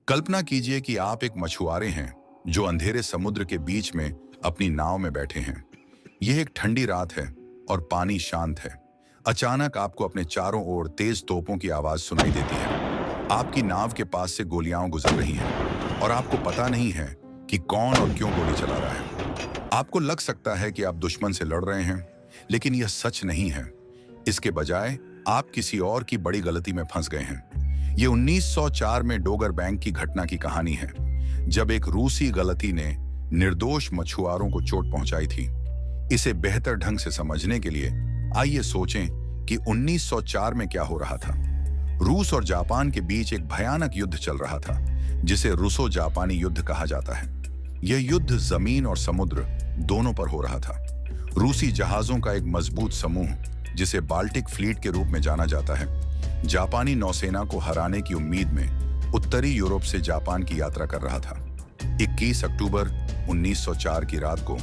कल्पना कीजिए कि आप एक मछुआरे हैं जो अंधेरे समुद्र के बीच में अपनी नाव में बैठे हैं। यह एक ठंडी रात है और पानी शांत है। अचानक आपको अपने चारों ओर तेज तोपों की आवाज सुनाई देती है। आपकी नाव के पास से गोलियां गुजर रही हैं और आपको पता नहीं है कि कौन और क्यों गोली चला रहा है। आपको लग सकता है कि आप दुश्मन से लड़ रहे हैं, लेकिन यह सच नहीं है। इसके बजाय आप किसी और की बड़ी गलती में फंस गए हैं। ये 1904 में डोगर बैंक की घटना की कहानी है, जब एक रूसी गलती ने निर्दोष मछुआरों को चोट पहुंचाई थी। इसे बेहतर ढंग से समझने के लिए आइए सोचें कि 1904 में क्या हो रहा था। रूस और जापान के बीच एक भयानक युद्ध चल रहा था, जिसे रूसो जापानी युद्ध कहा जाता है। यह युद्ध जमीन और समुद्र दोनों पर हो रहा था। रूसी जहाजों का एक मजबूत समूह, जिसे बाल्टिक फ्लीट के रूप में जाना जाता है, जापानी नौसेना को हराने की उम्मीद में उत्तरी यूरोप से जापान की यात्रा कर रहा था। 21 अक्टूबर 1904 की रात को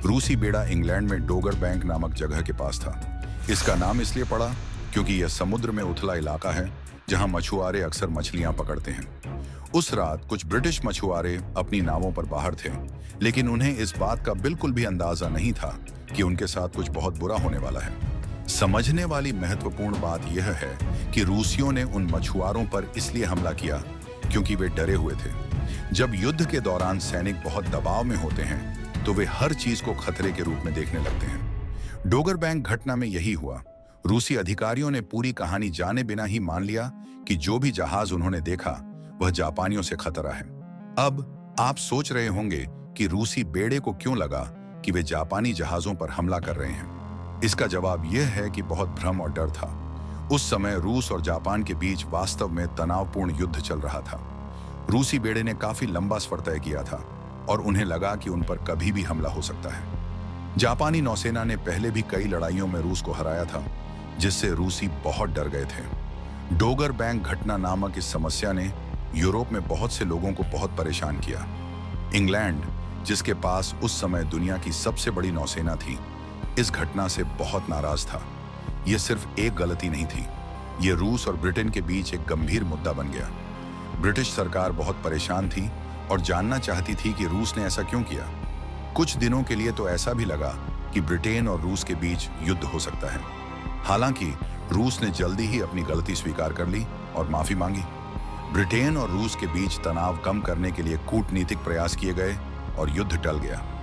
रूसी बेड़ा इंग्लैंड में डोगर बैंक नामक जगह के पास था। इसका नाम इसलिए पड़ा क्योंकि यह समुद्र में उथला इलाका है जहां मछुआरे अक्सर मछलियां पकड़ते हैं। उस रात कुछ ब्रिटिश मछुआरे अपनी नावों पर बाहर थे, लेकिन उन्हें इस बात का बिल्कुल भी अंदाजा नहीं था कि उनके साथ कुछ बहुत बुरा होने वाला है। समझने वाली महत्वपूर्ण बात यह है कि रूसियों ने उन मछुआरों पर इसलिए हमला किया क्योंकि वे डरे हुए थे। जब युद्ध के दौरान सैनिक बहुत दबाव में होते हैं तो वे हर चीज को खतरे के रूप में देखने लगते हैं। डोगर बैंक घटना में यही हुआ। रूसी अधिकारियों ने पूरी कहानी जाने बिना ही मान लिया कि जो भी जहाज उन्होंने देखा वह जापानियों से खतरा है। अब आप सोच रहे होंगे कि रूसी बेड़े को क्यों लगा कि वे जापानी जहाजों पर हमला कर रहे हैं। इसका जवाब यह है कि बहुत भ्रम और डर था। उस समय रूस और जापान के बीच वास्तव में तनावपूर्ण युद्ध चल रहा था। रूसी बेड़े ने काफी लंबा सफर तय किया था और उन्हें लगा कि उन पर कभी भी हमला हो सकता है। जापानी नौसेना ने पहले भी कई लड़ाइयों में रूस को हराया था, जिससे रूसी बहुत डर गए थे। डोगर बैंक घटना नामक इस समस्या ने यूरोप में बहुत से लोगों को बहुत परेशान किया। इंग्लैंड, जिसके पास उस समय दुनिया की सबसे बड़ी नौसेना थी, इस घटना से बहुत नाराज था। यह सिर्फ एक गलती नहीं थी, यह रूस और ब्रिटेन के बीच एक गंभीर मुद्दा बन गया। ब्रिटिश सरकार बहुत परेशान थी और जानना चाहती थी कि रूस ने ऐसा क्यों किया। कुछ दिनों के लिए तो ऐसा भी लगा कि ब्रिटेन और रूस के बीच युद्ध हो सकता है। हालांकि रूस ने जल्दी ही अपनी गलती स्वीकार कर ली और माफी मांगी। ब्रिटेन और रूस के बीच तनाव कम करने के लिए कूटनीतिक प्रयास किए गए और युद्ध टल गया।